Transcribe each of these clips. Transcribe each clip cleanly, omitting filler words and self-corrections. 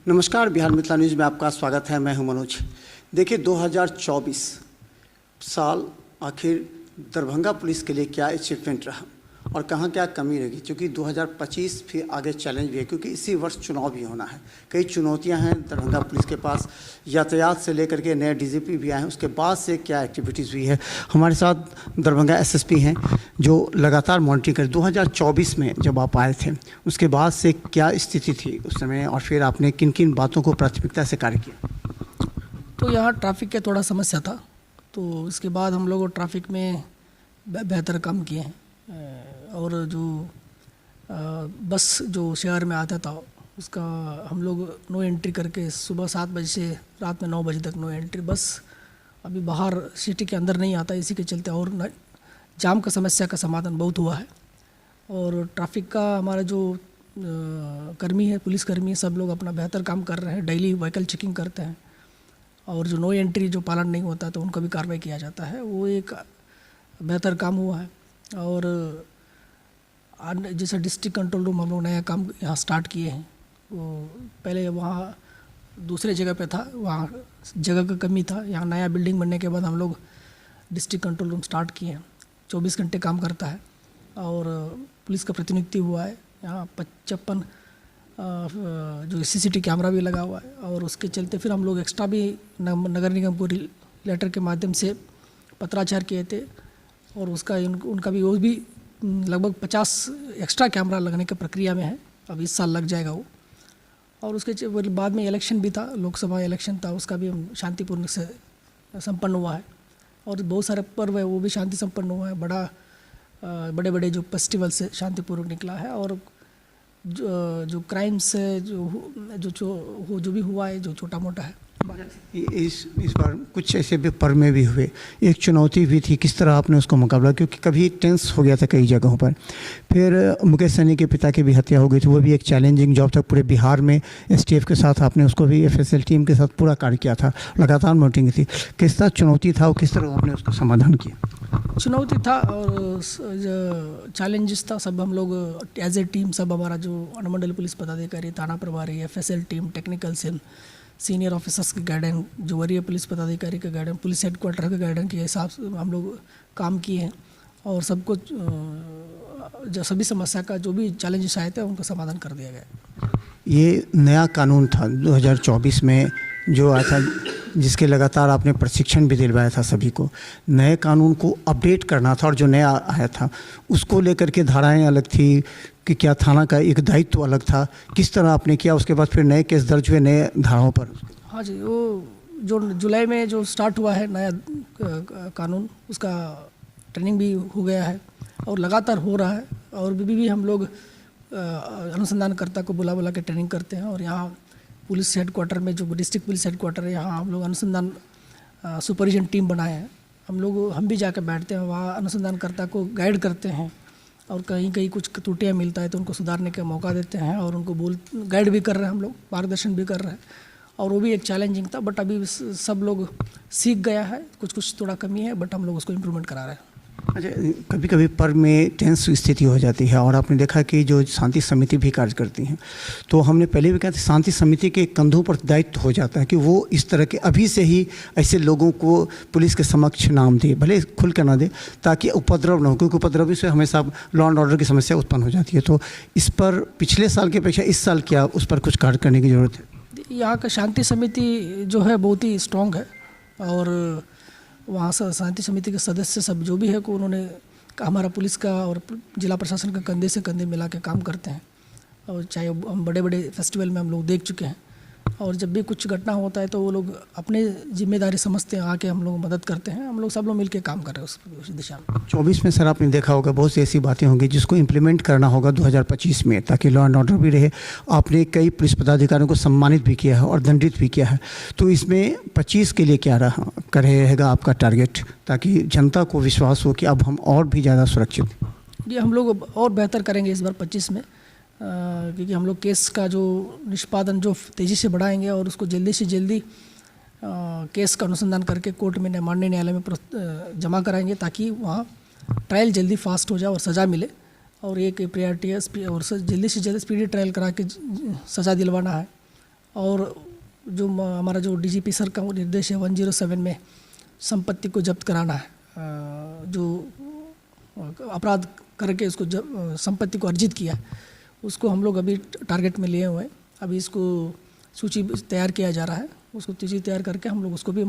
नमस्कार, बिहार मिथिला न्यूज़ में आपका स्वागत है। मैं हूं मनोज। देखिए, 2024 साल आखिर दरभंगा पुलिस के लिए क्या अचीवमेंट रहा और कहां क्या कमी रही, क्योंकि 2025 फिर आगे चैलेंज भी है, क्योंकि इसी वर्ष चुनाव भी होना है। कई चुनौतियां हैं दरभंगा पुलिस के पास, यातायात से लेकर के नए डीजीपी भी आए हैं, उसके बाद से क्या एक्टिविटीज़ हुई है। हमारे साथ दरभंगा एसएसपी हैं जो लगातार मॉनिटरिंग कर 2024 में जब आप आए थे उसके बाद से क्या स्थिति थी उस समय, और फिर आपने किन किन बातों को प्राथमिकता से कार्य किया। तो यहाँ ट्रैफिक का थोड़ा समस्या था, तो इसके बाद हम लोग ट्रैफिक में बेहतर काम किए हैं। और जो बस जो शहर में आता था उसका हम लोग नो एंट्री करके सुबह 7 बजे से रात में 9 बजे तक नो एंट्री, बस अभी बाहर सिटी के अंदर नहीं आता, इसी के चलते और जाम का समस्या का समाधान बहुत हुआ है। और ट्रैफिक का हमारा जो कर्मी है, पुलिस कर्मी, सब लोग अपना बेहतर काम कर रहे हैं। डेली व्हीकल चेकिंग करते हैं और जो नो एंट्री जो पालन नहीं होता तो उनका भी कार्रवाई किया जाता है, वो एक बेहतर काम हुआ है। और जैसे डिस्ट्रिक्ट कंट्रोल रूम हम लोग नया काम यहाँ स्टार्ट किए हैं। वो पहले वहाँ दूसरे जगह पे था, वहाँ जगह का कमी था। यहाँ नया बिल्डिंग बनने के बाद हम लोग डिस्ट्रिक्ट कंट्रोल रूम स्टार्ट किए हैं। 24 घंटे काम करता है और पुलिस का प्रतिनिधित्व हुआ है। यहाँ 55 जो सीसीटीवी कैमरा भी लगा हुआ है। और उसके चलते फिर हम लोग एक्स्ट्रा भी नगर निगम को लेटर के माध्यम से पत्राचार किए थे और उसका उनका भी वो भी लगभग 50 एक्स्ट्रा कैमरा लगने की प्रक्रिया में है। अब इस साल लग जाएगा वो। और उसके बाद में इलेक्शन भी था, लोकसभा इलेक्शन था, उसका भी शांतिपूर्ण से संपन्न हुआ है। और बहुत सारे पर्व है वो भी शांति संपन्न हुआ है। बड़े बड़े जो फेस्टिवल से शांतिपूर्वक निकला है। और जो क्राइम्स है जो भी हुआ है, जो छोटा मोटा है। इस बार कुछ ऐसे भी पर्व में भी हुए, एक चुनौती भी थी, किस तरह आपने उसको मुकाबला, क्योंकि कभी टेंस हो गया था कई जगहों पर। फिर मुकेश सहनी के पिता की भी हत्या हो गई थी, वो भी एक चैलेंजिंग जॉब था पूरे बिहार में। एसटीएफ के साथ आपने उसको भी एफएसएल टीम के साथ पूरा कार्य किया था, लगातार मॉनिटरिंग थी। किस तरह चुनौती था और किस तरह आपने उसका समाधान किया। चुनौती था और चैलेंजेस था, सब हम लोग एज ए टीम, सब हमारा जो अनुमंडल पुलिस पदाधिकारी, थाना प्रभारी, FSL team, technical cell, senior officers के गाइडेंस, जो वरीय पुलिस पदाधिकारी के गाइडेंस, पुलिस हेडक्वार्टर के गाइडेंस के हिसाब से हम लोग काम किए हैं। और सबको जो सभी समस्या का जो भी चैलेंजेस आए थे उनका समाधान कर दिया गया। ये नया कानून था 2024 में जो आया था, जिसके लगातार आपने प्रशिक्षण भी दिलवाया था सभी को। नए कानून को अपडेट करना था और जो नया आया था उसको लेकर के धाराएं अलग थी कि क्या थाना का एक दायित्व अलग था, किस तरह आपने किया। उसके बाद फिर नए केस दर्ज हुए नए धाराओं पर। हाँ जी, वो जो जुलाई में जो स्टार्ट हुआ है नया कानून, उसका ट्रेनिंग भी हो गया है और लगातार हो रहा है। और भी हम लोग अनुसंधानकर्ता को बुला के ट्रेनिंग करते हैं। और यहाँ पुलिस हेडक्वार्टर में जो डिस्ट्रिक्ट पुलिस हेडक्वार्टर है, यहाँ हम लोग अनुसंधान सुपरविजन टीम बनाए हैं। हम भी जाकर बैठते हैं वहाँ, अनुसंधानकर्ता को गाइड करते हैं और कहीं कुछ त्रुटियाँ मिलता है तो उनको सुधारने का मौका देते हैं और उनको गाइड भी कर रहे हैं, हम लोग मार्गदर्शन भी कर रहे हैं। और वो भी एक चैलेंजिंग था, बट अभी सब लोग सीख गया है। कुछ थोड़ा कमी है, बट हम लोग उसको इम्प्रूवमेंट करा रहे हैं। अच्छा, कभी कभी पर्व में टेंस स्थिति हो जाती है और आपने देखा कि जो शांति समिति भी कार्य करती हैं, तो हमने पहले भी कहा था शांति समिति के कंधों पर दायित्व हो जाता है कि वो इस तरह के अभी से ही ऐसे लोगों को पुलिस के समक्ष नाम दे, भले खुल कर ना दे, ताकि उपद्रव न हो, क्योंकि उपद्रवी से हमेशा लॉ एंड ऑर्डर की समस्या उत्पन्न हो जाती है। तो इस पर पिछले साल की अपेक्षा इस साल क्या उस पर कुछ कार्य करने की ज़रूरत है। यहाँ का शांति समिति जो है बहुत ही स्ट्रॉन्ग है और वहाँ से शांति समिति के सदस्य सब जो भी है को उन्होंने हमारा पुलिस का और जिला प्रशासन का कंधे से कंधे मिला के काम करते हैं। और चाहे हम बड़े बड़े फेस्टिवल में हम लोग देख चुके हैं और जब भी कुछ घटना होता है तो वो लोग अपने जिम्मेदारी समझते हैं, आके हम लोग मदद करते हैं। हम लोग सब लोग मिलकर काम कर रहे हैं उस दिशा में। 24 में सर आपने देखा होगा बहुत सी ऐसी बातें होंगी जिसको इम्प्लीमेंट करना होगा 2025 में, ताकि लॉ एंड ऑर्डर भी रहे। आपने कई पुलिस पदाधिकारियों को सम्मानित भी किया है और दंडित भी किया है, तो इसमें 25 के लिए क्या रहेगा आपका टारगेट, ताकि जनता को विश्वास हो कि अब हम और भी ज़्यादा सुरक्षित। ये हम लोग और बेहतर करेंगे इस बार 25 में, क्योंकि हम लोग केस का जो निष्पादन जो तेज़ी से बढ़ाएंगे और उसको जल्दी से जल्दी केस का अनुसंधान करके कोर्ट में माननीय न्यायालय में जमा कराएंगे, ताकि वहाँ ट्रायल जल्दी फास्ट हो जाए और सज़ा मिले। और एक प्रायोरिटी है और जल्दी से जल्दी स्पीडी ट्रायल करा के सज़ा दिलवाना है। और जो हमारा जो डीजीपी सर का निर्देश है 107 में संपत्ति को जब्त कराना है, जो अपराध करके उसको संपत्ति को अर्जित किया उसको हम लोग अभी टारगेट में लिए हुए हैं। अभी इसको सूची तैयार किया जा रहा है, उसको सूची तैयार करके हम लोग उसको भी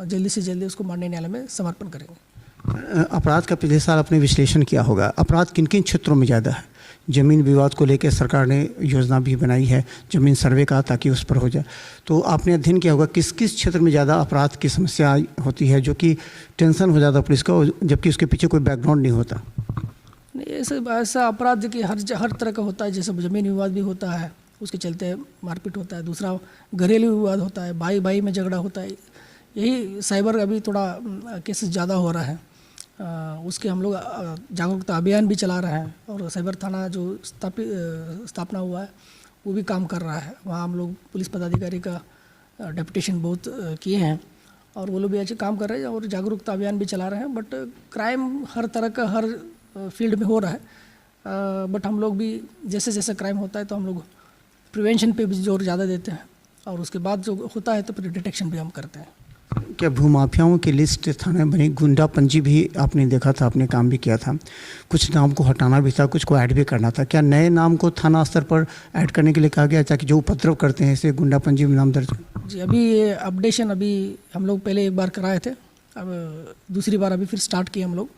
जल्दी से जल्दी उसको माननीय न्यायालय में समर्पण करेंगे। अपराध का पिछले साल आपने विश्लेषण किया होगा, अपराध किन किन क्षेत्रों में ज़्यादा है? ज़मीन विवाद को लेकर सरकार ने योजना भी बनाई है, ज़मीन सर्वे का, ताकि उस पर हो जाए। तो आपने अध्ययन किया होगा किस किस क्षेत्र में ज़्यादा अपराध की समस्या होती है, जो कि टेंशन हो जाता है पुलिस का, जबकि उसके पीछे कोई बैकग्राउंड नहीं होता? नहीं, ऐसा अपराध देखिए हर तरह का होता है। जैसे ज़मीन विवाद भी होता है, उसके चलते मारपीट होता है। दूसरा घरेलू विवाद होता है, भाई भाई में झगड़ा होता है। यही साइबर अभी थोड़ा केसेस ज़्यादा हो रहा है, उसके हम लोग जागरूकता अभियान भी चला रहे हैं। और साइबर थाना जो स्थापना हुआ है वो भी काम कर रहा है। वहाँ हम लोग पुलिस पदाधिकारी का डेपुटेशन बहुत किए हैं और वो लोग भी अच्छे काम कर रहे हैं और जागरूकता अभियान भी चला रहे हैं। बट क्राइम हर तरह का हर फील्ड में हो रहा है, बट हम लोग भी जैसे जैसे क्राइम होता है तो हम लोग प्रिवेंशन पे भी जोर ज़्यादा देते हैं और उसके बाद जो होता है तो फिर डिटेक्शन भी हम करते हैं। क्या भूमाफियाओं की लिस्ट थाने बनी, गुंडापंजी भी आपने देखा था, आपने काम भी किया था, कुछ नाम को हटाना भी था, कुछ को ऐड भी करना था। क्या नए नाम को थाना स्तर पर ऐड करने के लिए कहा गया ताकि जो उपद्रव करते हैं इसे गुंडापंजी में नाम दर्ज? जी, अभी ये अपडेशन अभी हम लोग पहले एक बार कराए थे, अब दूसरी बार अभी फिर स्टार्ट किए हम लोग,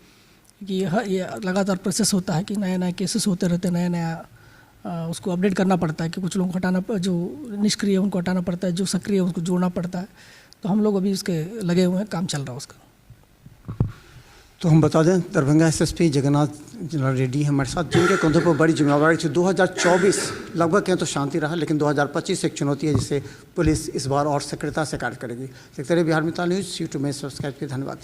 क्योंकि ये लगातार प्रोसेस होता है कि नए नए केसेस होते रहते हैं, नया नया उसको अपडेट करना पड़ता है कि कुछ लोगों को हटाना, जो निष्क्रिय है उनको हटाना पड़ता है, जो सक्रिय है उसको जोड़ना पड़ता है। तो हम लोग अभी उसके लगे हुए हैं, काम चल रहा है उसका। तो हम बता दें दरभंगा एसएसपी जगन्नाथ रेड्डी हमारे साथ, जिनके कंधों पर बड़ी जिम्मेवारी थी। 2024 लगभग कहें तो शांति रहा, लेकिन 2025 एक चुनौती है जिसे पुलिस इस बार और सक्रियता से कार्य करेगी। देखते रहिए बिहार मित्र न्यूज़, यूट्यूब में सब्सक्राइब किए। धन्यवाद।